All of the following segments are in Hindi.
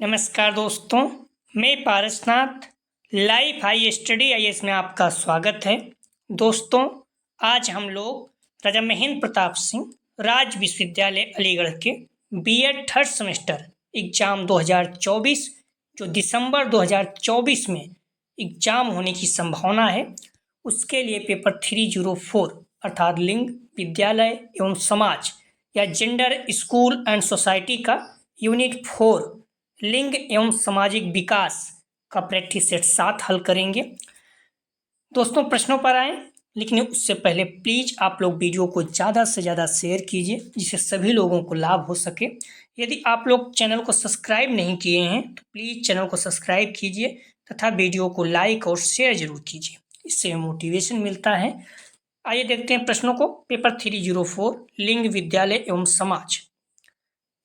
नमस्कार दोस्तों, मैं Parasnath life high study IAS में आपका स्वागत है। दोस्तों, आज हम लोग राजा महेंद्र प्रताप सिंह राज्य विश्वविद्यालय अलीगढ़ के बीएड थर्ड सेमेस्टर एग्जाम 2024 जो दिसंबर 2024 में एग्जाम होने की संभावना है, उसके लिए पेपर 304 अर्थात लिंग, विद्यालय एवं समाज या जेंडर, स्कूल एंड सोसाइटी का यूनिट 4 लिंग एवं सामाजिक विकास का प्रैक्टिस सेट 7 हल करेंगे। दोस्तों, प्रश्नों पर आए, लेकिन उससे पहले प्लीज आप लोग वीडियो को ज़्यादा से ज़्यादा शेयर कीजिए जिससे सभी लोगों को लाभ हो सके। यदि आप लोग चैनल को सब्सक्राइब नहीं किए हैं तो प्लीज़ चैनल को सब्सक्राइब कीजिए तथा वीडियो को लाइक और शेयर जरूर कीजिए, इससे मोटिवेशन मिलता है। आइए देखते हैं प्रश्नों को। पेपर 304 लिंग, विद्यालय एवं समाज,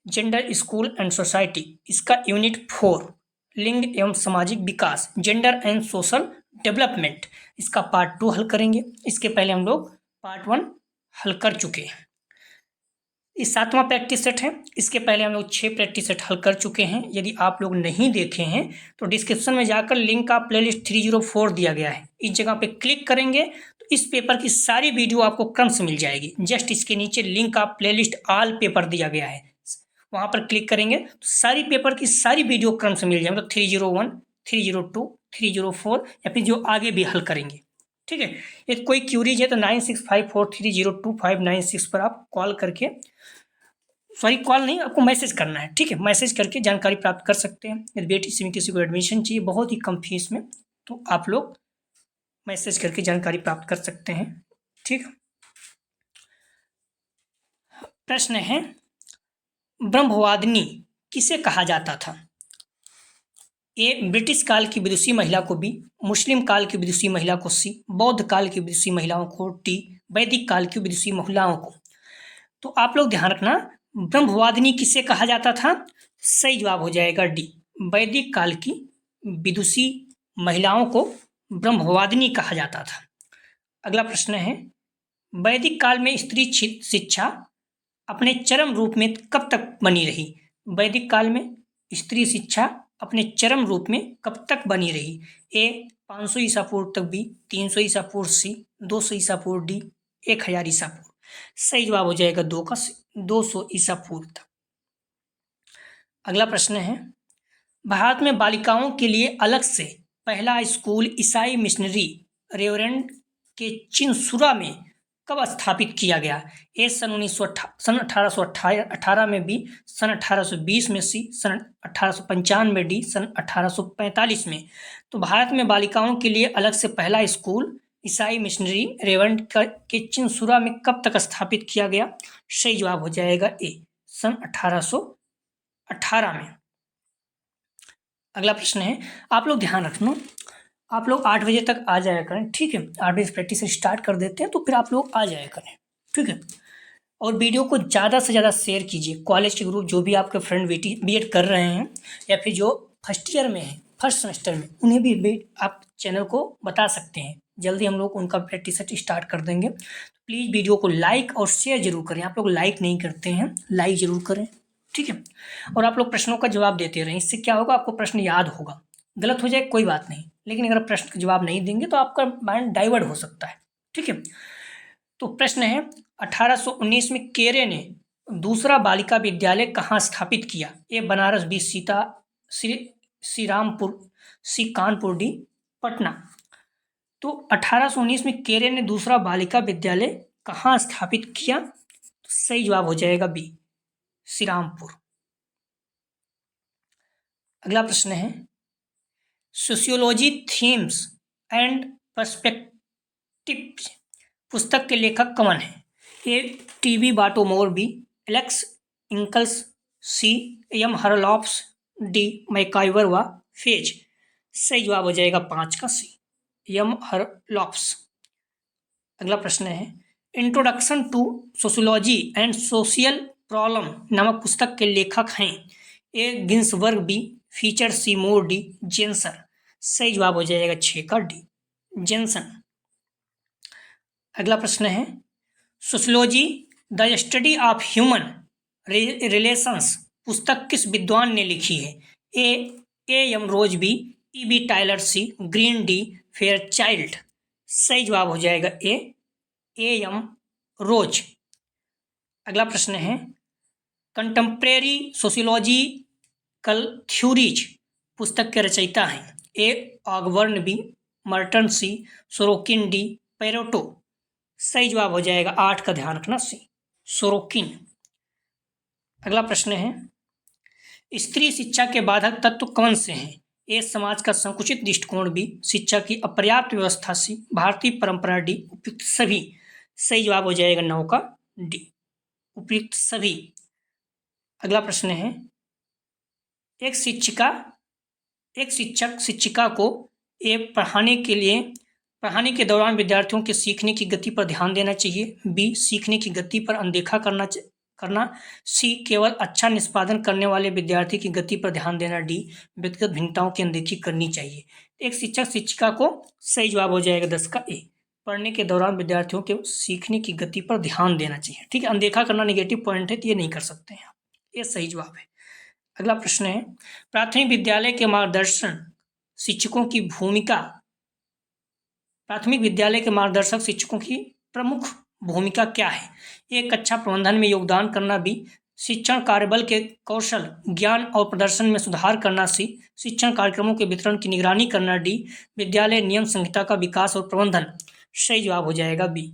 जेंडर, स्कूल एंड सोसाइटी, इसका यूनिट 4 लिंग एवं सामाजिक विकास, जेंडर एंड सोशल डेवलपमेंट, इसका पार्ट 2 हल करेंगे। इसके पहले हम लोग पार्ट 1 हल कर चुके हैं। इस 7वां प्रैक्टिस सेट है। इसके पहले हम लोग 6 प्रैक्टिस सेट हल कर चुके हैं। यदि आप लोग नहीं देखे हैं तो डिस्क्रिप्शन में जाकर लिंक का प्लेलिस्ट 304 दिया गया है, इस जगह पे क्लिक करेंगे तो इस पेपर की सारी वीडियो आपको क्रम से मिल जाएगी। जस्ट इसके नीचे लिंक का प्लेलिस्ट ऑल पेपर दिया गया है, वहाँ पर क्लिक करेंगे तो सारी पेपर की सारी वीडियो क्रम से मिल जाएंगे। मतलब 301, 302, 304 या फिर जो आगे भी हल करेंगे। ठीक है, यदि कोई क्यूरीज है तो 9654302596 पर आप कॉल करके, सॉरी कॉल नहीं, आपको मैसेज करना है। ठीक है, मैसेज करके जानकारी प्राप्त कर सकते हैं। यदि बेटी में किसी को एडमिशन चाहिए बहुत ही कम फीस में तो आप लोग मैसेज करके जानकारी प्राप्त कर सकते हैं। ठीक, प्रश्न है, ब्रह्मवादिनी किसे कहा जाता था? ए, ब्रिटिश काल की विदुषी महिला को बी, मुस्लिम काल की विदुषी महिला को सी, बौद्ध काल की विदुषी महिलाओं को टी, वैदिक काल की विदुषी महिलाओं को। तो आप लोग ध्यान रखना, ब्रह्मवादिनी किसे कहा जाता था? सही जवाब हो जाएगा डी, वैदिक काल की विदुषी महिलाओं को ब्रह्मवादिनी कहा जाता था। अगला प्रश्न है, वैदिक काल में स्त्री शिक्षा अपने चरम रूप में कब तक बनी रही? वैदिक काल में स्त्री शिक्षा अपने चरम रूप में कब तक बनी रही? ए, 500 ईसा पूर्व तक, बी 300 ईसा पूर्व, सी 200 ईसा पूर्व, डी 1000 ईसा पूर्व। सही जवाब हो जाएगा 200 ईसा पूर्व तक। अगला प्रश्न है, भारत में बालिकाओं के लिए अलग से पहला स्कूल ईसाई मिशनरी रेवरेंड के चिनसुरा में कब स्थापित किया गया? ए, सन 1818 में, बी सन 1820 में, सी सन 1895 में, डी सन 1845 में। तो भारत में बालिकाओं के लिए अलग से पहला स्कूल ईसाई मिशनरी रेवरेंड के चिनसुरा में कब तक स्थापित किया गया? सही जवाब हो जाएगा ए, सन 1818 में। अगला प्रश्न है, आप लोग ध्यान रखना, आप लोग 8 बजे तक आ जाया करें। ठीक है, 8 बजे प्रैक्टिस स्टार्ट कर देते हैं तो फिर आप लोग आ जाया करें। ठीक है, और वीडियो को ज़्यादा से ज़्यादा शेयर कीजिए। कॉलेज के ग्रुप जो भी आपके फ्रेंड बीएड कर रहे हैं या फिर जो फर्स्ट ईयर में है, फर्स्ट सेमेस्टर में, उन्हें भी आप चैनल को बता सकते हैं। जल्दी हम लोग उनका प्रैक्टिस स्टार्ट कर देंगे। प्लीज़ वीडियो को लाइक और शेयर जरूर करें। आप लोग लाइक नहीं करते हैं, लाइक जरूर करें। ठीक है, और आप लोग प्रश्नों का जवाब देते रहें। इससे क्या होगा, आपको प्रश्न याद होगा। गलत हो जाए कोई बात नहीं, लेकिन अगर प्रश्न का जवाब नहीं देंगे तो आपका माइंड डाइवर्ट हो सकता है। ठीक है, तो प्रश्न है, 1819 में केरे ने दूसरा बालिका विद्यालय कहाँ स्थापित किया? ए, बनारस, बी श्री रामपुर, सी कानपुर, डी पटना। तो 1819 में केरे ने दूसरा बालिका विद्यालय कहाँ स्थापित किया? तो सही जवाब हो जाएगा बी, श्री रामपुर। अगला प्रश्न है, सोशियोलॉजी थीम्स एंड पर्सपेक्टिव्स पुस्तक के लेखक कौन है? A, TB Bottomore, B Alex Inkeles, C M Haralambos, D MacIver व फेज। सही जवाब हो जाएगा 5 का सी, एम हरलॉप्स। अगला प्रश्न है, introduction to sociology and social problem नामक पुस्तक के लेखक हैं? A, Ginsberg, B Fichter, C Moore, D Jensen. सही जवाब हो जाएगा 6 का डी, जेंसन। अगला प्रश्न है, sociology the study of human relations पुस्तक किस विद्वान ने लिखी है? A M Rose B, E B Tylor C, Green D Fairchild. सही जवाब हो जाएगा ए एम रोज। अगला प्रश्न है कंटेम्प्रेरी सोशियोलॉजिकल थ्योरीज पुस्तक के रचयिता हैं। ए ऑगबर्न, बी मर्टन, सी सोरोकिन, डी पेरेटो। सही जवाब हो जाएगा 8 का ध्यान रखना, सी सोरोकिन। अगला प्रश्न है स्त्री शिक्षा के बाधक तत्व कौन से हैं? ए समाज का संकुचित दृष्टिकोण, बी शिक्षा की अपर्याप्त व्यवस्था, सी भारतीय परंपरा, डी उपयुक्त सभी। सही जवाब हो जाएगा 9 का डी उपयुक्त सभी। अगला प्रश्न है एक शिक्षक शिक्षिका को पढ़ाने के दौरान विद्यार्थियों के सीखने की गति पर ध्यान देना चाहिए, बी सीखने की गति पर अनदेखा करना, सी केवल अच्छा निष्पादन करने वाले विद्यार्थी की गति पर ध्यान देना, डी व्यक्तिगत भिन्नताओं की अनदेखी करनी चाहिए। एक शिक्षक शिक्षिका को सही जवाब हो जाएगा 10 का ए, पढ़ने के दौरान विद्यार्थियों के सीखने की गति पर ध्यान देना चाहिए। ठीक है, अनदेखा करना नेगेटिव पॉइंट है तो ये नहीं कर सकते हैं, ये सही जवाब है। अगला प्रश्न है प्राथमिक विद्यालय के मार्गदर्शक शिक्षकों की प्रमुख भूमिका क्या है? एक कक्षा प्रबंधन में योगदान करना, बी शिक्षण कार्यबल के कौशल ज्ञान और प्रदर्शन में सुधार करना, सी शिक्षण कार्यक्रमों के वितरण की निगरानी करना, डी विद्यालय नियम संहिता का विकास और प्रबंधन। सही जवाब हो जाएगा बी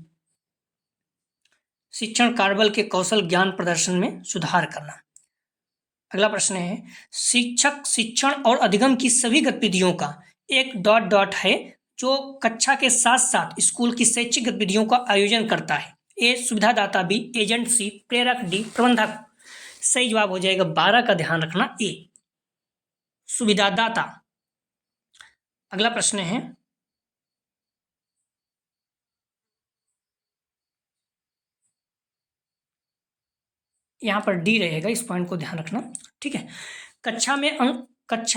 शिक्षण कार्यबल के कौशल ज्ञान प्रदर्शन में सुधार करना। अगला प्रश्न है शिक्षक शिक्षण और अधिगम की सभी गतिविधियों का एक डॉट है जो कक्षा के साथ साथ स्कूल की शैक्षिक गतिविधियों का आयोजन करता है। ए सुविधादाता, बी एजेंट, सी प्रेरक, डी प्रबंधक। सही जवाब हो जाएगा 12 का ध्यान रखना, ए सुविधादाता। अगला प्रश्न है यहाँ पर डी रहेगा, इस पॉइंट को ध्यान रखना। ठीक है, कक्षा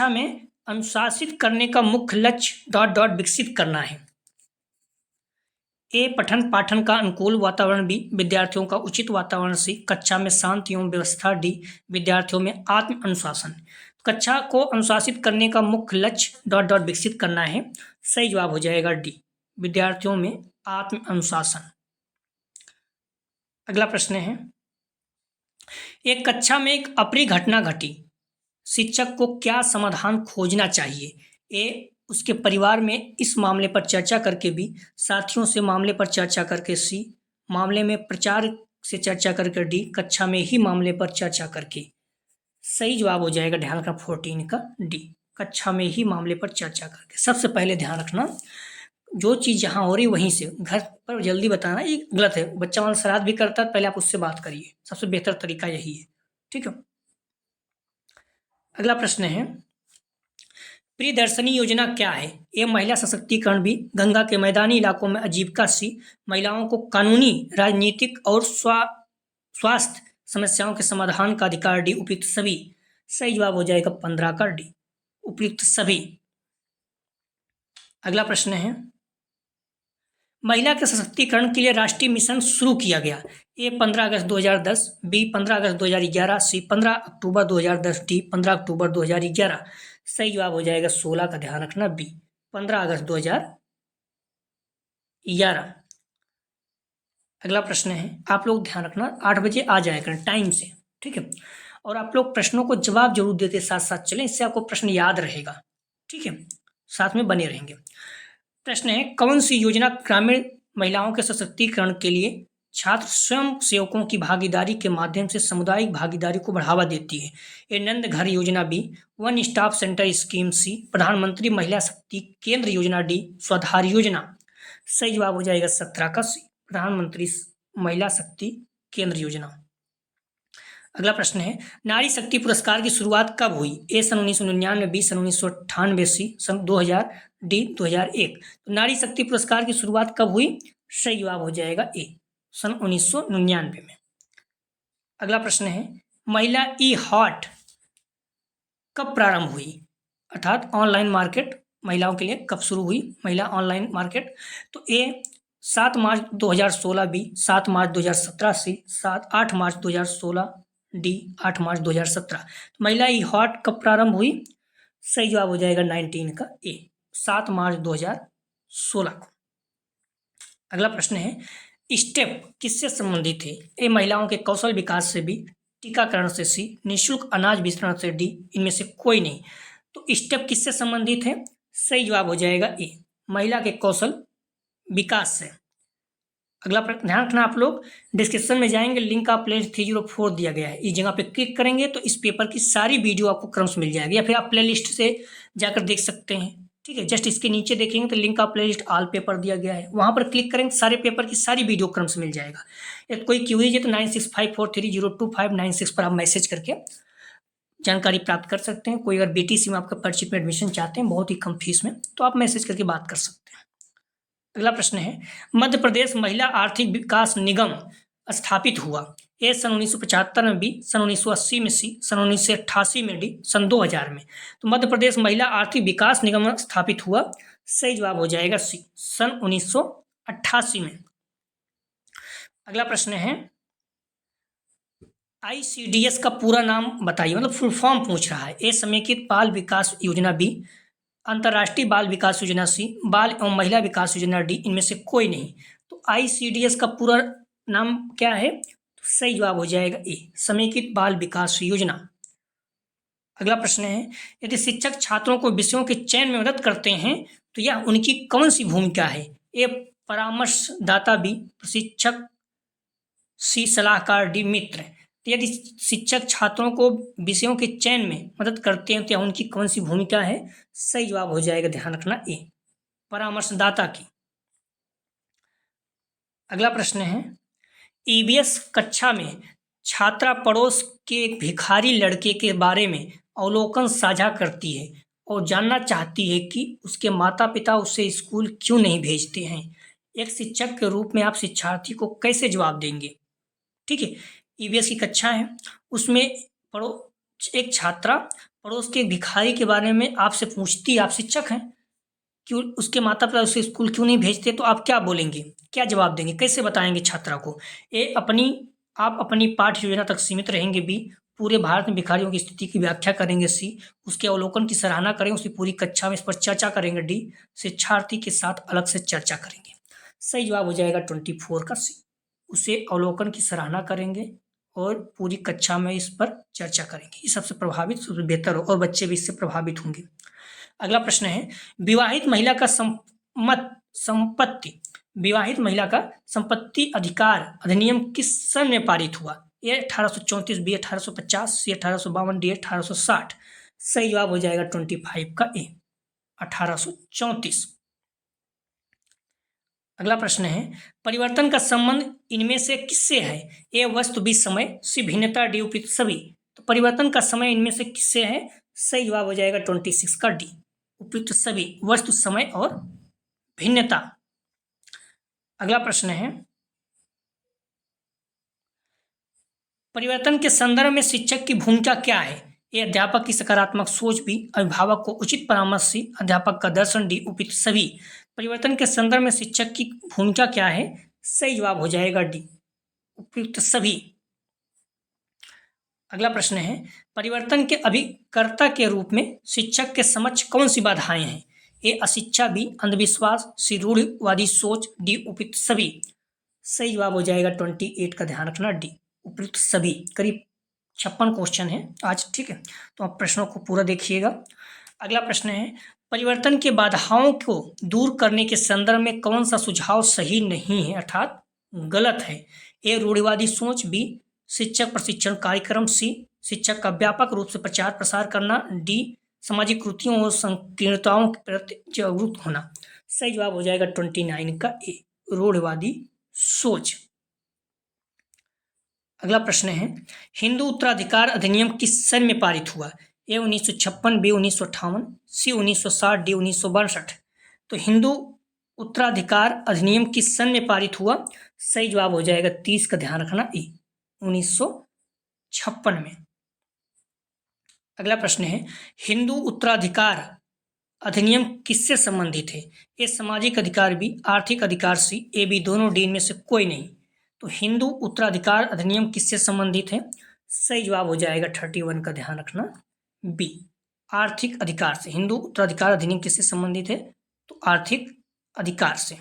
में अनुशासित करने का मुख्य लक्ष्य डॉट विकसित करना है। ए पठन पाठन का अनुकूल वातावरण, बी विद्यार्थियों का उचित वातावरण, सी कक्षा में शांति एवं व्यवस्था, डी विद्यार्थियों में आत्म अनुशासन। कक्षा को अनुशासित करने का मुख्य लक्ष्य डॉट विकसित करना है। सही जवाब हो जाएगा डी विद्यार्थियों में आत्म अनुशासन। अगला प्रश्न है एक कक्षा में एक अप्रिय घटना घटी, शिक्षक को क्या समाधान खोजना चाहिए? ए उसके परिवार में इस मामले पर चर्चा करके, बी साथियों से मामले पर चर्चा करके, सी मामले में प्रचार से चर्चा करके, डी कक्षा में ही मामले पर चर्चा करके। सही जवाब हो जाएगा ध्यान रखना 14 का डी कक्षा में ही मामले पर चर्चा करके। सबसे पहले ध्यान रखना जो चीज़ जहाँ हो रही वहीं से, घर पर जल्दी बताना ये गलत है। बच्चा मान शरारत भी करता है, पहले आप उससे बात करिए, सबसे बेहतर तरीका यही है। ठीक है, अगला प्रश्न है प्रियदर्शनी योजना क्या है? ए महिला सशक्तिकरण, बी गंगा के मैदानी इलाकों में आजीविका, सी महिलाओं को कानूनी राजनीतिक और स्वास्थ्य समस्याओं के समाधान का अधिकार, डी उपयुक्त सभी। सही जवाब हो जाएगा 15 का डी उपयुक्त सभी। अगला प्रश्न है महिला के सशक्तिकरण के लिए राष्ट्रीय मिशन शुरू किया गया। ए 15 अगस्त 2010, बी 15 अगस्त 2011, सी 15 अक्टूबर 2010, डी 15 अक्टूबर 2011। सही जवाब हो जाएगा 16 का ध्यान रखना, बी 15 अगस्त 2011। अगला प्रश्न है आप लोग ध्यान रखना 8 बजे आ जाया करें टाइम से, ठीक है, और आप लोग प्रश्नों को जवाब जरूर देते साथ साथ चलें, इससे आपको प्रश्न याद रहेगा। ठीक है, साथ में बने रहेंगे। प्रश्न है कौन सी योजना ग्रामीण महिलाओं के सशक्तिकरण के लिए छात्र स्वयं सेवकों की भागीदारी के माध्यम से सामुदायिक भागीदारी को बढ़ावा देती है? ए नंद घर योजना, B one stop centre scheme, C प्रधानमंत्री महिला शक्ति केंद्र योजना, डी स्वाधार योजना। सही जवाब हो जाएगा 17 का सी प्रधानमंत्री महिला शक्ति केंद्र योजना। अगला प्रश्न है नारी शक्ति पुरस्कार की शुरुआत कब हुई? ए सन 1999, बी सन 1998, सी सन 2000, डी 2001। तो नारी शक्ति पुरस्कार की शुरुआत कब हुई? सही जवाब हो जाएगा ए सन 1999 में। अगला प्रश्न है महिला ई हाट कब प्रारंभ हुई, अर्थात ऑनलाइन मार्केट महिलाओं के लिए कब शुरू हुई महिला ऑनलाइन मार्केट? तो ए 7 मार्च 2016, बी 7 मार्च 2017, सी 8 मार्च 2016, डी 8 मार्च 2017। तो महिला ई हॉट कब प्रारंभ हुई? सही जवाब हो जाएगा 19 का ए, 7 मार्च 2016 को। अगला प्रश्न है, स्टेप किससे संबंधित है? ए महिलाओं के कौशल विकास से, बी टीकाकरण से, सी निःशुल्क अनाज वितरण से, डी इनमें से कोई नहीं। तो स्टेप किससे संबंधित है? सही जवाब हो जाएगा ए, महिला के कौशल विकास से। अगला प्रश्न ध्यान रखना आप लोग, डिस्क्रिप्शन में जाएंगे, लिंक का प्लेलिस्ट 304 दिया गया है, इस जगह पे क्लिक करेंगे तो इस पेपर की सारी वीडियो आपको क्रम से मिल जाएगी, या फिर आप प्लेलिस्ट से जाकर देख सकते हैं। ठीक है, जस्ट इसके नीचे देखेंगे तो लिंक का प्लेलिस्ट ऑल पेपर दिया गया है, वहां पर क्लिक करेंगे सारे पेपर की सारी वीडियो क्रम से मिल जाएगा। यदि कोई क्यूरी है तो 9654302596 पर आप मैसेज करके जानकारी प्राप्त कर सकते हैं। कोई अगर बीटीसी में आपका परिचित में एडमिशन चाहते हैं बहुत ही कम फीस में, तो आप मैसेज करके बात कर सकते हैं। अगला प्रश्न है, मध्य प्रदेश महिला आर्थिक विकास निगम स्थापित हुआ? ए सन 1975 में, बी सन 1980 में, सी सन 1988 में, डी सन 2000 में। तो मध्य प्रदेश महिला आर्थिक विकास निगम स्थापित हुआ, सही जवाब हो जाएगा सी, सन 1988 में। अगला प्रश्न है, ICDS का पूरा नाम बताइए, मतलब फुल फॉर्म पूछ रहा है। ए समेकित बाल विकास योजना, बी अंतर्राष्ट्रीय बाल विकास योजना, सी बाल एवं महिला विकास योजना, डी इनमें से कोई नहीं। तो ICDS का पूरा नाम क्या है? तो सही जवाब हो जाएगा ए, समेकित बाल विकास योजना। अगला प्रश्न है, यदि शिक्षक छात्रों को विषयों के चयन में मदद करते हैं तो यह उनकी कौन सी भूमिका है? ए परामर्शदाता, बी प्रशिक्षक, सी सलाहकार, डी मित्र। तो यदि शिक्षक छात्रों को विषयों के चयन में मदद करते हैं तो यह उनकी कौन सी भूमिका है? सही जवाब हो जाएगा, ध्यान रखना ए, परामर्शदाता की। अगला प्रश्न है, EVS कक्षा में छात्रा पड़ोस के एक भिखारी लड़के के बारे में अवलोकन साझा करती है और जानना चाहती है कि उसके माता पिता उसे स्कूल क्यों नहीं भेजते हैं। एक शिक्षक के रूप में आप शिक्षार्थी को कैसे जवाब देंगे? ठीक है, EVS की कक्षा है, उसमें एक छात्रा पड़ोस के भिखारी के बारे में आपसे पूछती है, आप शिक्षक हैं, क्यों उसके माता पिता उसे स्कूल क्यों नहीं भेजते, तो आप क्या बोलेंगे, क्या जवाब देंगे, कैसे बताएंगे छात्रा को? आप अपनी पाठ्य योजना तक सीमित रहेंगे, बी पूरे भारत में भिखारियों की स्थिति की व्याख्या करेंगे, सी उसके अवलोकन की सराहना करेंगे, उसकी पूरी कक्षा में इस पर चर्चा करेंगे, डी शिक्षार्थी के साथ अलग से चर्चा करेंगे। सही जवाब हो जाएगा 24 का सी, उसे अवलोकन की सराहना करेंगे और पूरी कक्षा में इस पर चर्चा करेंगे, ये सबसे प्रभावित, सबसे बेहतर हो और बच्चे भी इससे प्रभावित होंगे। अगला प्रश्न है, विवाहित महिला का संपत्ति अधिकार अधिनियम किस सन में पारित हुआ? ए 1834, बी 1850, सी 1852, डी 1860। सही जवाब हो जाएगा 25 का ए, 1834। अगला प्रश्न है, परिवर्तन का संबंध इनमें से किससे है? ए वस्तु, बी समय, सी भिन्नता, डी उपयुक्त सभी। तो परिवर्तन का समय इनमें से किससे है? सही जवाब हो जाएगा 26 का डी, उपयुक्त सभी, वस्तु, समय और भिन्नता। अगला प्रश्न है, परिवर्तन के संदर्भ में शिक्षक की भूमिका क्या है? ए अध्यापक की सकारात्मक सोच, बी अभिभावक को उचित परामर्श, सी अध्यापक का दर्शन, डी उपयुक्त सभी। परिवर्तन के संदर्भ में शिक्षक की भूमिका क्या है? सही जवाब हो जाएगा डी, उपयुक्त सभी। अगला प्रश्न है, परिवर्तन के अभिकर्ता के रूप में शिक्षक के समक्ष कौन सी बाधाएं हैं? ए अशिक्षा, बी अंधविश्वास, सी रूढ़िवादी सोच, डी उपयुक्त सभी। सही जवाब हो जाएगा 28 का, ध्यान रखना डी, उपयुक्त सभी। करीब 56 क्वेश्चन है आज, ठीक है, तो आप प्रश्नों को पूरा देखिएगा। अगला प्रश्न है, परिवर्तन के बाधाओं को दूर करने के संदर्भ में कौन सा सुझाव सही नहीं है अर्थात गलत है? ए रूढ़िवादी सोच, बी शिक्षक प्रशिक्षण कार्यक्रम, सी शिक्षक का व्यापक रूप से प्रचार प्रसार करना, डी सामाजिक कृतियों और संकीर्णताओं के प्रति जागरूक होना। सही जवाब हो जाएगा 29 का ए, रूढ़िवादी सोच। अगला प्रश्न है, हिंदू उत्तराधिकार अधिनियम किस सन में पारित हुआ? ए 1956, बी 1958, सी 1960, डी 1962। तो हिंदू उत्तराधिकार अधिनियम किस सन में पारित हुआ? सही जवाब हो जाएगा 30 का, ध्यान रखना ए, 1956 में। अगला प्रश्न है, हिंदू उत्तराधिकार अधिनियम किससे संबंधित है? ए सामाजिक अधिकार, बी आर्थिक अधिकार, सी ए बी दोनों, डी में से कोई नहीं। तो हिंदू उत्तराधिकार अधिनियम किससे संबंधित है? सही जवाब हो जाएगा 31 का, ध्यान रखना बी। आर्थिक अधिकार से, हिंदू उत्तराधिकार अधिनियम किससे संबंधित है? तो आर्थिक अधिकार से।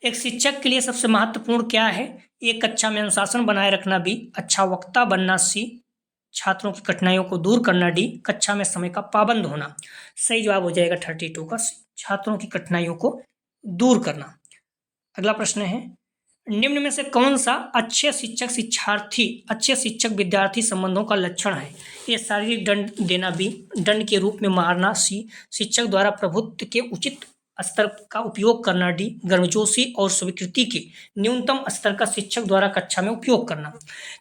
एक शिक्षक के लिए सबसे महत्वपूर्ण क्या है? एक, कक्षा में अनुशासन बनाए रखना बी, अच्छा वक्ता बनना सी, छात्रों की कठिनाइयों को दूर करना डी, कक्षा में समय का पाबंद होना। सही जवाब हो जाएगा 32 का सी, छात्रों की कठिनाइयों को दूर करना। अगला प्रश्न है, निम्न में से कौन सा अच्छे शिक्षक विद्यार्थी संबंधों का लक्षण है? ए, शारीरिक दंड देना बी, दंड के रूप में मारना सी, शिक्षक द्वारा प्रभुत्व के उचित स्तर का उपयोग करना डी, गर्मजोशी और स्वीकृति के न्यूनतम स्तर का शिक्षक द्वारा कक्षा में उपयोग करना।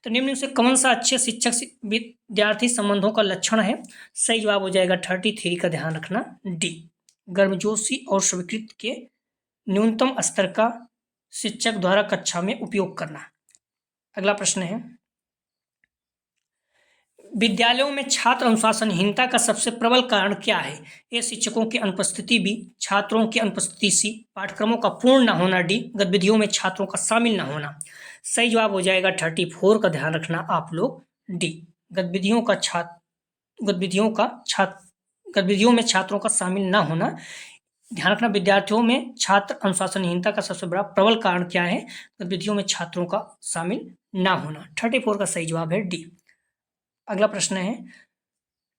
तो निम्न में से कौन सा अच्छे शिक्षक विद्यार्थी संबंधों का लक्षण है? सही जवाब हो जाएगा 33 का, ध्यान रखना डी, गर्मजोशी और स्वीकृति के न्यूनतम स्तर का शिक्षक द्वारा कक्षा में उपयोग करना। अगला प्रश्न है, विद्यालयों में छात्र अनुशासनहीनता का सबसे प्रबल कारण क्या है? ए, शिक्षकों की अनुपस्थिति बी, छात्रों की अनुपस्थिति सी, पाठ्यक्रमों का पूर्ण न होना डी, गतिविधियों में छात्रों का शामिल न होना। सही जवाब हो जाएगा 34 का, ध्यान रखना आप लोग डी, गतिविधियों में छात्रों का शामिल न होना। ध्यान रखना, विद्यार्थियों में छात्र अनुशासनहीनता का सबसे बड़ा प्रबल कारण क्या है? गतिविधियों में छात्रों का शामिल ना होना। 34 का सही जवाब है डी। अगला प्रश्न है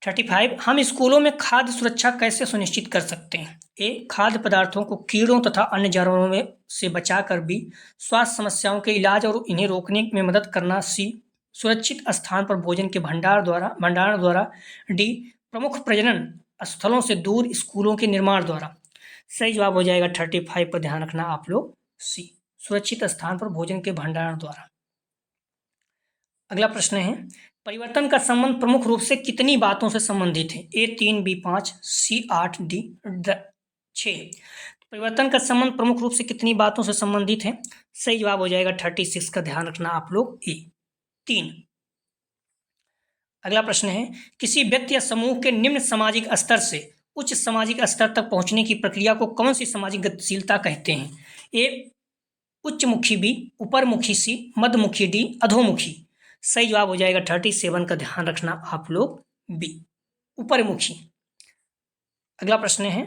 35, हम स्कूलों में खाद्य सुरक्षा कैसे सुनिश्चित कर सकते हैं? ए, खाद्य पदार्थों को कीड़ों तथा अन्य जानवरों में से बचाकर बी, स्वास्थ्य समस्याओं के इलाज और इन्हें रोकने में मदद करना सी, सुरक्षित स्थान पर भोजन के भंडारण द्वारा डी, प्रमुख प्रजनन स्थलों से दूर स्कूलों के निर्माण द्वारा। सही जवाब हो जाएगा 35 पर, ध्यान रखना आप लोग सी, सुरक्षित स्थान पर भोजन के भंडारण द्वारा। अगला प्रश्न है, परिवर्तन का संबंध प्रमुख रूप से कितनी बातों से संबंधित है? ए, 3 बी 5 सी 8 डी 6। परिवर्तन का संबंध प्रमुख रूप से कितनी बातों से संबंधित है? सही जवाब हो जाएगा 36 का, ध्यान रखना आप लोग ए, 3। अगला प्रश्न है, किसी व्यक्ति या समूह के निम्न सामाजिक स्तर से उच्च सामाजिक स्तर तक पहुंचने की प्रक्रिया को कौन सी सामाजिक गतिशीलता कहते हैं? ए, उच्चमुखी बी, उपरमुखी सी, मध्यमुखी डी, अधोमुखी। सही जवाब हो जाएगा 37 का, ध्यान रखना आप लोग बी, उपरमुखी। अगला प्रश्न है,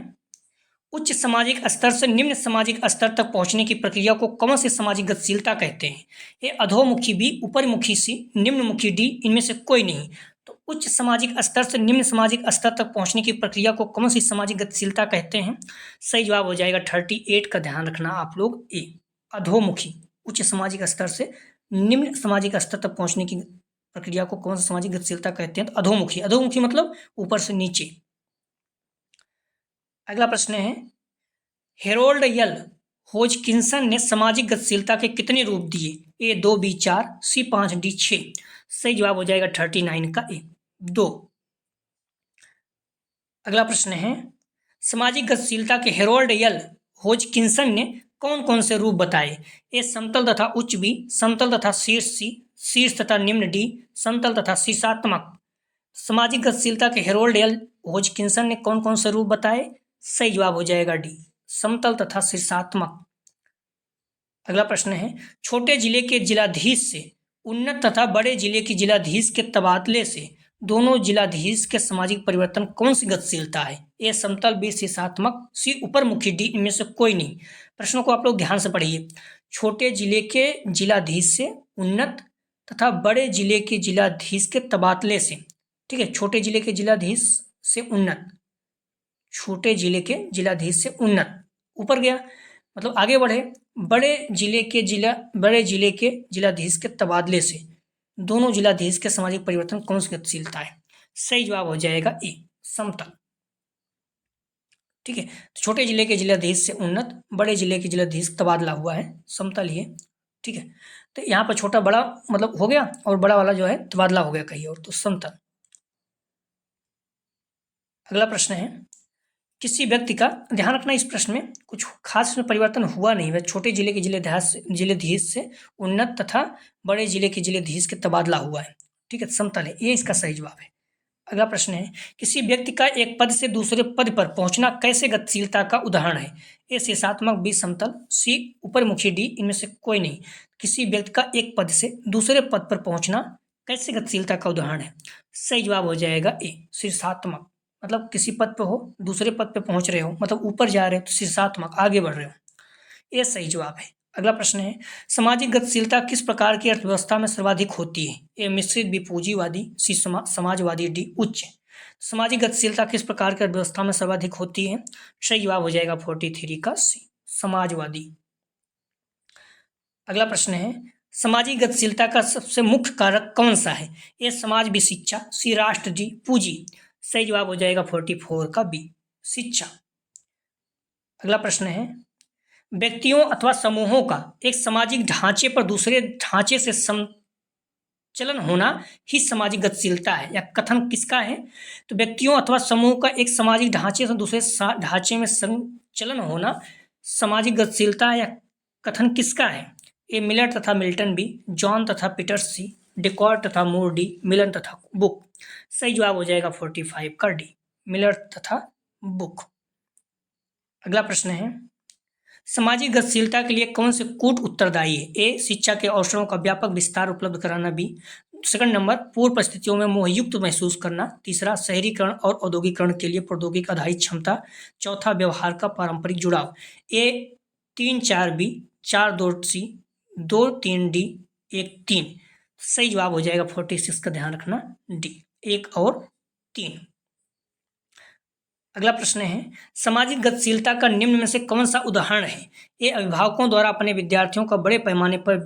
उच्च सामाजिक स्तर से निम्न सामाजिक स्तर तक पहुंचने की प्रक्रिया को कौन सी सामाजिक गतिशीलता कहते हैं? ए, अधोमुखी बी, उपरमुखी सी, निम्नमुखी डी, इनमें से कोई नहीं। तो उच्च सामाजिक स्तर से निम्न सामाजिक स्तर तक पहुंचने की प्रक्रिया को कौन सी सामाजिक गतिशीलता कहते हैं? सही जवाब हो जाएगा 38 का, ध्यान रखना आप लोग ए, अधोमुखी। उच्च सामाजिक स्तर से निम्न सामाजिक स्तर तक पहुंचने की प्रक्रिया को कौन सी सामाजिक गतिशीलता कहते हैं? तो अधोमुखी। अधोमुखी मतलब ऊपर से नीचे। अगला प्रश्न है, हेरोल्ड एल होजकिंसन ने सामाजिक गतिशीलता के कितने रूप दिए? ए, 2 बी 4 सी 5 डी 6। सही जवाब हो जाएगा 39 का ए, 2। अगला प्रश्न है, सामाजिक गतिशीलता के हेरोल्ड एल होजकिंसन ने कौन कौन से रूप बताए? ए, समतल तथा उच्च बी, समतल तथा शीर्ष सी, शीर्ष तथा निम्न डी, समतल तथा शीर्षात्मक। सामाजिक गतिशीलता के हेरोल्ड एल होजकिंसन ने कौन कौन से रूप बताए? सही जवाब हो जाएगा डी, समतल तथा शीर्षात्मक। अगला प्रश्न है, छोटे जिले के जिलाधीश से उन्नत तथा बड़े जिले के जिलाधीश के तबादले से दोनों जिलाधीश के सामाजिक परिवर्तन कौन सी गतिशीलता है? ए, समतल, बी, शीर्षात्मक, सी, उपरमुखी, डी, इनमें से कोई नहीं। प्रश्नों को आप लोग ध्यान से पढ़िए। छोटे जिले के जिलाधीश से उन्नत तथा बड़े जिले के जिलाधीश के तबादले से, ठीक है, छोटे जिले के जिलाधीश से उन्नत, छोटे जिले के जिलाधीश से उन्नत, ऊपर गया मतलब आगे बढ़े, बड़े जिले के जिलाधीश के तबादले से दोनों जिलाधीश के सामाजिक परिवर्तन कौन सी गतिशीलता है? सही जवाब हो जाएगा ए, समतल। ठीक है, तो छोटे जिले के जिलाधीश से उन्नत, बड़े जिले के जिलाधीश तबादला हुआ है, समतल ही है। ठीक है, तो यहाँ पर छोटा बड़ा मतलब हो गया और बड़ा वाला जो है तबादला हो गया कहीं और, तो समतल। अगला प्रश्न है, किसी व्यक्ति का, ध्यान रखना इस प्रश्न में कुछ खास इसमें परिवर्तन हुआ नहीं है, छोटे जिले के जिलाधीश से उन्नत तथा बड़े जिले के जिलाधीश के तबादला हुआ है। ठीक है, समतल है, ये इसका सही जवाब है। अगला प्रश्न है, किसी व्यक्ति का एक पद से दूसरे पद पर पहुंचना कैसे गतिशीलता का उदाहरण है? ए शीर्षात्मक, बी समतल, सी ऊपरमुखी, डी इनमें से कोई नहीं। किसी व्यक्ति का एक पद से दूसरे पद पर पहुंचना कैसे गतिशीलता का उदाहरण है? सही जवाब हो जाएगा ए शीर्षात्मक, मतलब किसी पद पर हो, दूसरे पद पर पहुंच रहे हो, मतलब ऊपर जा रहे हो तो शीर्षात्मक, आगे बढ़ रहे हो। ये सही जवाब है। अगला प्रश्न है, सामाजिक गतिशीलता किस प्रकार की अर्थव्यवस्था में सर्वाधिक होती है? ए मिश्रित, बी पूंजीवादी, सी समाजवादी, डी उच्च। सामाजिक गतिशीलता किस प्रकार की अर्थव्यवस्था में सर्वाधिक होती है? सही जवाब हो जाएगा 43 का सी समाजवादी। अगला प्रश्न है, सामाजिक गतिशीलता का सबसे मुख्य कारक कौन सा है? ए समाज, बी शिक्षा, सी राष्ट्र, डी पूंजी। सही जवाब हो जाएगा 44 का बी शिक्षा। अगला प्रश्न है, व्यक्तियों अथवा समूहों का एक सामाजिक ढांचे पर दूसरे ढांचे से संचलन होना ही सामाजिक गतिशीलता है, या कथन किसका है? तो व्यक्तियों अथवा समूह का एक सामाजिक ढांचे से दूसरे ढांचे में संचलन होना सामाजिक गतिशीलता है, या कथन किसका है? ए मिलर तथा मिल्टन, बी जॉन तथा पीटर्स, सी डेकॉर्ट तथा मूर, डी मिलन तथा बुक। सही जवाब हो जाएगा 45 का डी मिलर तथा बुक। अगला प्रश्न है, सामाजिक गतिशीलता के लिए कौन से कूट उत्तरदायी है? ए शिक्षा के अवसरों का व्यापक विस्तार उपलब्ध कराना, बी सेकंड नंबर पूर्व परिस्थितियों में मोहयुक्त महसूस करना, तीसरा शहरीकरण और औद्योगिकरण के लिए प्रौद्योगिक आधारित क्षमता, चौथा व्यवहार का पारंपरिक जुड़ाव। ए 3-4 बी, 4-2 सी, 2-3 डी, 1-3। सही जवाब हो जाएगा 46 का ध्यान रखना डी 1 और 3। अगला प्रश्न है, सामाजिक गतिशीलता का निम्न में से कौन सा उदाहरण है? ए अभिभावकों द्वारा अपने विद्यार्थियों का बड़े पैमाने पर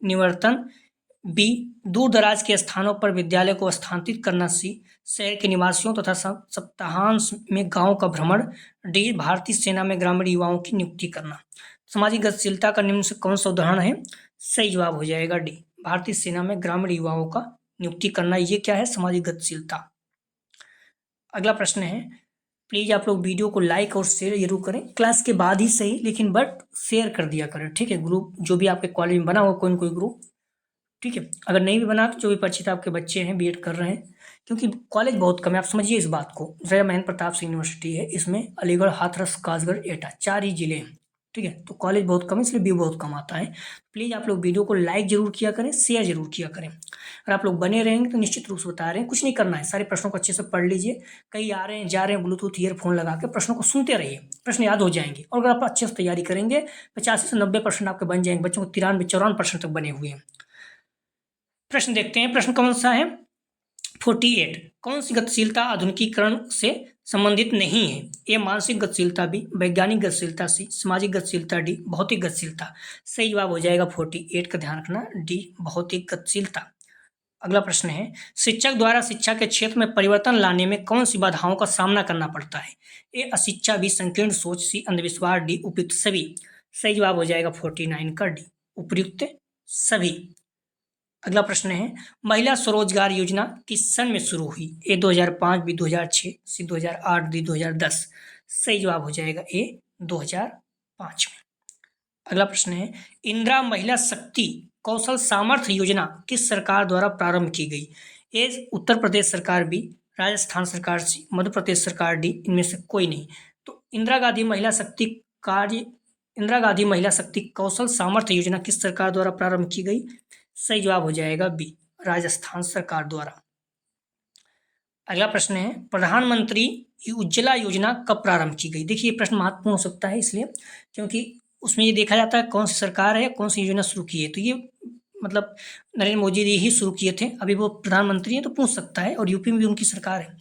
निवर्तन, बी दूर दराज के स्थानों पर विद्यालय को स्थानांतरित करना, सी शहर के निवासियों तथा सप्ताहांत में गांव का भ्रमण, डी भारतीय सेना में ग्रामीण युवाओं की नियुक्ति करना। सामाजिक गतिशीलता का निम्न से कौन सा उदाहरण है? सही जवाब हो जाएगा डी भारतीय सेना में ग्रामीण युवाओं का नियुक्ति करना। ये क्या है? सामाजिक गतिशीलता। अगला प्रश्न है, प्लीज़ आप लोग वीडियो को लाइक और शेयर जरूर करें, क्लास के बाद ही सही, लेकिन बट शेयर कर दिया करें, ठीक है। ग्रुप जो भी आपके कॉलेज में बना हो कोई न कोई ग्रुप, ठीक है। अगर नहीं भी बना तो जो भी परिचित आपके बच्चे हैं बीएड कर रहे हैं, क्योंकि कॉलेज बहुत कम है, आप समझिए इस बात को। राजा महेंद्र प्रताप सिंह यूनिवर्सिटी है, इसमें अलीगढ़, हाथरस, कासगढ़, एटा 4 ही जिले हैं, ठीक है। तो कॉलेज बहुत कम है, इसलिए व्यू बहुत कम आता है। प्लीज़ आप लोग वीडियो को लाइक जरूर किया करें, शेयर जरूर किया करें। अगर आप लोग बने रहेंगे तो निश्चित रूप से बता रहे हैं, कुछ नहीं करना है, सारे प्रश्नों को अच्छे से पढ़ लीजिए। कहीं आ रहे हैं जा रहे हैं, ब्लूटूथ ईयरफोन लगा के प्रश्नों को सुनते रहिए, प्रश्न याद हो जाएंगे। और अगर आप अच्छे से तैयारी करेंगे 85 से 90% आपके बन जाएंगे। बच्चों को 93-54% तक बने हुए हैं। प्रश्न देखते हैं, प्रश्न कौन सा है? 48, कौन सी गतिशीलता आधुनिकीकरण से संबंधित नहीं है? ए मानसिक गतिशीलता, बी वैज्ञानिक गतिशीलता, सी सामाजिक गतिशीलता, डी भौतिक गतिशीलता। सही जवाब हो जाएगा 48 का ध्यान रखना डी भौतिक गतिशीलता। अगला प्रश्न है, शिक्षक द्वारा शिक्षा के क्षेत्र में परिवर्तन लाने में कौन सी बाधाओं का सामना करना पड़ता है? ए अशिक्षा, बी संकीर्ण सोच, सी अंधविश्वास, डी उपयुक्त सभी। सही जवाब हो जाएगा 49 का डी उपयुक्त सभी। अगला प्रश्न है, महिला स्वरोजगार योजना किस सन में शुरू हुई? ए 2005, बी 2006, सी 2008, डी 2010। सही जवाब हो जाएगा ए 2005 में। अगला प्रश्न है, इंदिरा महिला शक्ति कौशल सामर्थ्य योजना किस सरकार द्वारा प्रारंभ की गई? ए उत्तर प्रदेश सरकार, बी राजस्थान सरकार, सी मध्य प्रदेश सरकार, डी इनमें से कोई नहीं। तो इंदिरा गांधी महिला शक्ति कौशल सामर्थ्य योजना किस सरकार द्वारा प्रारंभ की गई? सही जवाब हो जाएगा बी राजस्थान सरकार द्वारा। अगला प्रश्न है, प्रधानमंत्री उज्ज्वला योजना कब प्रारंभ की गई? देखिए ये प्रश्न महत्वपूर्ण हो सकता है, इसलिए क्योंकि उसमें ये देखा जाता है कौन सी सरकार है, कौन सी योजना शुरू की है। तो ये मतलब नरेंद्र मोदी जी ही शुरू किए थे, अभी वो प्रधानमंत्री हैं तो पूछ सकता है, और यूपी में भी उनकी सरकार है।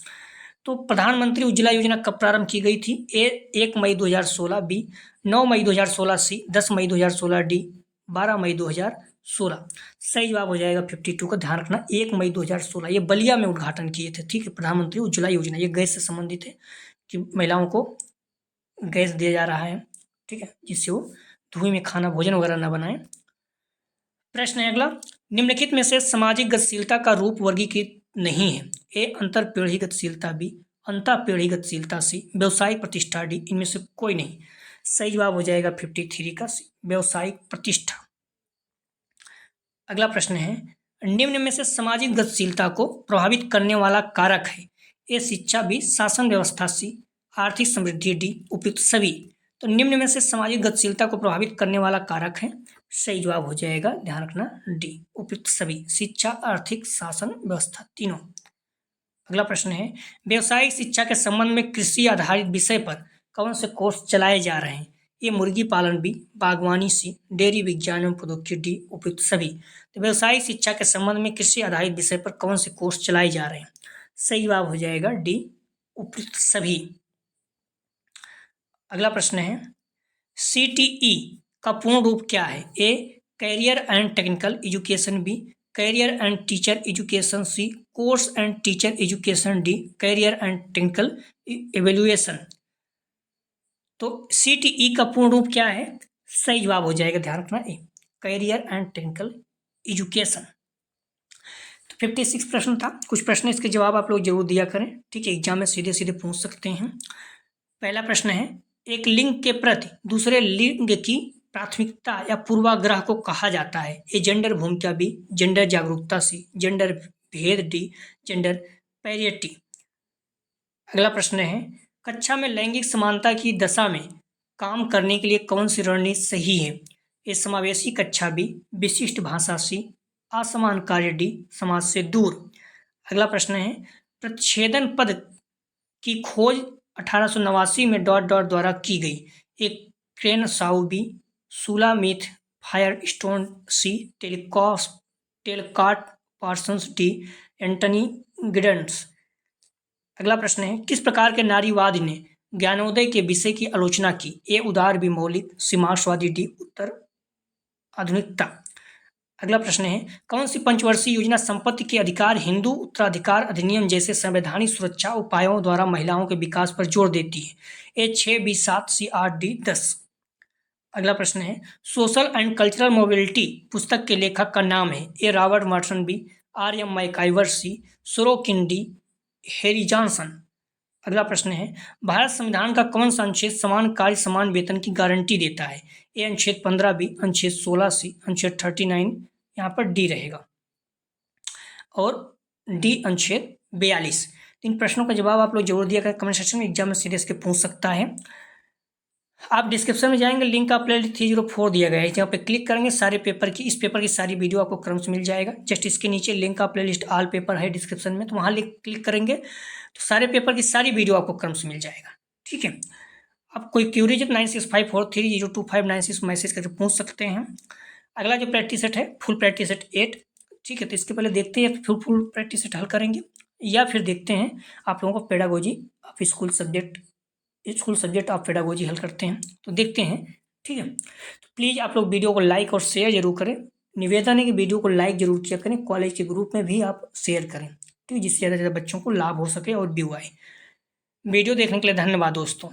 तो प्रधानमंत्री उज्ज्वला योजना कब प्रारंभ की गई थी? ए 1 मई 2016, बी 9 मई 2016, सी 10 मई 2016, डी 12 मई 2016। सही जवाब हो जाएगा 52 का ध्यान रखना 1 मई 2016। ये बलिया में उद्घाटन किए थे, ठीक है। प्रधानमंत्री उज्ज्वला योजना ये गैस से संबंधित है, कि महिलाओं को गैस दिया जा रहा है, ठीक है, जिससे वो धुएं में खाना भोजन वगैरह न बनाए। प्रश्न है अगला, निम्नलिखित में से सामाजिक गतिशीलता का रूप वर्गीकृत नहीं है? ए अंतर पीढ़ी गतिशीलता, बी अंतर पीढ़ी गतिशीलता, सी व्यवसायिक प्रतिष्ठा, डी इनमें से कोई नहीं। सही जवाब हो जाएगा 53 का सी व्यवसायिक प्रतिष्ठा। अगला प्रश्न है, निम्न में से सामाजिक गतिशीलता को प्रभावित करने वाला कारक है। ए शिक्षा, बी शासन व्यवस्था, सी आर्थिक समृद्धि, डी उपयुक्त सभी। तो निम्न में से सामाजिक गतिशीलता को प्रभावित करने वाला कारक है, सही जवाब हो जाएगा, ध्यान रखना, डी उपयुक्त सभी। शिक्षा, आर्थिक, शासन व्यवस्था, तीनों। अगला प्रश्न है, व्यवसायिक शिक्षा के संबंध में कृषि आधारित विषय पर कौन से कोर्स चलाए जा रहे हैं? ए मुर्गी पालन, बी बागवानी, सी डेयरी विज्ञान एवं प्रौद्योगिकी, डी उपयुक्त सभी। तो व्यवसायिक शिक्षा के संबंध में कृषि आधारित विषय पर कौन से कोर्स चलाए जा रहे हैं? सही जवाब हो जाएगा, डी उपयुक्त सभी। अगला प्रश्न है, CTE का पूर्ण रूप क्या है? A career and technical education, B career and teacher education, C course and teacher education, D career and technical evaluation. तो CTE का पूर्ण रूप क्या है? सही जवाब हो जाएगा, ध्यान रखना, ए कैरियर एंड टेक्निकल एजुकेशन। तो 56 प्रश्न था। कुछ प्रश्न इसके जवाब आप लोग जरूर दिया करें, ठीक है, एग्जाम में सीधे सीधे पूछ सकते हैं। पहला प्रश्न है, एक लिंग के प्रति दूसरे लिंग की प्राथमिकता या पूर्वाग्रह को कहा जाता है? ए जेंडर भूमिका, बी जेंडर जागरूकता, सी जेंडर भेद, डी जेंडर पैरिटी। अगला प्रश्न है, कक्षा में लैंगिक समानता की दशा में काम करने के लिए कौन सी रणनीति सही है? ए समावेशी कक्षा, बी विशिष्ट भाषा, सी असमान कार्य, डी समाज से दूर। अगला प्रश्न है, प्रतिच्छेदन पद की खोज 1889 में द्वारा की गई। एक क्रेनसाउ, बी सुलामिथ फायरस्टोन, सी टेलकार्ट पार्सन्स, डी एंटनी गिडन्स। अगला प्रश्न है, किस प्रकार के नारीवाद ने ज्ञानोदय के विषय की आलोचना की? ए उदार, बी मौलिक, सी मार्क्सवादी, डी उत्तर आधुनिकता। अगला प्रश्न है, कौन सी पंचवर्षीय योजना संपत्ति के अधिकार, हिंदू उत्तराधिकार अधिनियम जैसे संवैधानिक सुरक्षा उपायों द्वारा महिलाओं के विकास पर जोर देती है? ए 6, बी 7, सी 8, डी 10। अगला प्रश्न है, सोशल एंड कल्चरल मोबिलिटी पुस्तक के लेखक का नाम है? A Robert Merton, B R.M. MacIver, C Sorokin, D Harry Johnson. अगला प्रश्न है, भारत संविधान का कौन सा अनुच्छेद समान कार्य समान वेतन की गारंटी देता है? ए अनुच्छेद 15, बी अनुच्छेद 16, सी अनुच्छेद 39, यहाँ पर डी रहेगा, और डी अनुच्छेद 42। इन प्रश्नों का जवाब आप लोग जरूर दिया करें कमेंट सेक्शन में, एग्जाम में सीधे इसके पूछ सकता है। आप डिस्क्रिप्शन में जाएंगे, लिंक का प्लेलिस्ट 304 दिया गया है, जहाँ पे क्लिक करेंगे सारे पेपर की, इस पेपर की सारी वीडियो आपको क्रम से मिल जाएगा। जस्ट इसके नीचे लिंक का प्लेलिस्ट ऑल पेपर है डिस्क्रिप्शन में, तो वहाँ क्लिक करेंगे तो सारे पेपर की सारी वीडियो आपको क्रम से मिल जाएगा, ठीक है। आप कोई क्यूरीज 9654302596 मैसेज करके पूछ सकते हैं। अगला जो प्रैक्टिस सेट है, फुल प्रैक्टिस सेट 8, ठीक है। तो इसके पहले देखते हैं फुल प्रैक्टिस सेट हल करेंगे, या फिर देखते हैं आप लोगों को pedagogy of school subject of pedagogy हल करते हैं, तो देखते हैं, ठीक है। तो प्लीज़ आप लोग वीडियो को लाइक और शेयर जरूर करें। निवेदन है कि वीडियो को लाइक जरूर किया करें, कॉलेज के ग्रुप में भी आप शेयर करें, ठीक है, जिससे ज़्यादा से ज़्यादा बच्चों को लाभ हो सके और व्यू आए। वीडियो देखने के लिए धन्यवाद दोस्तों।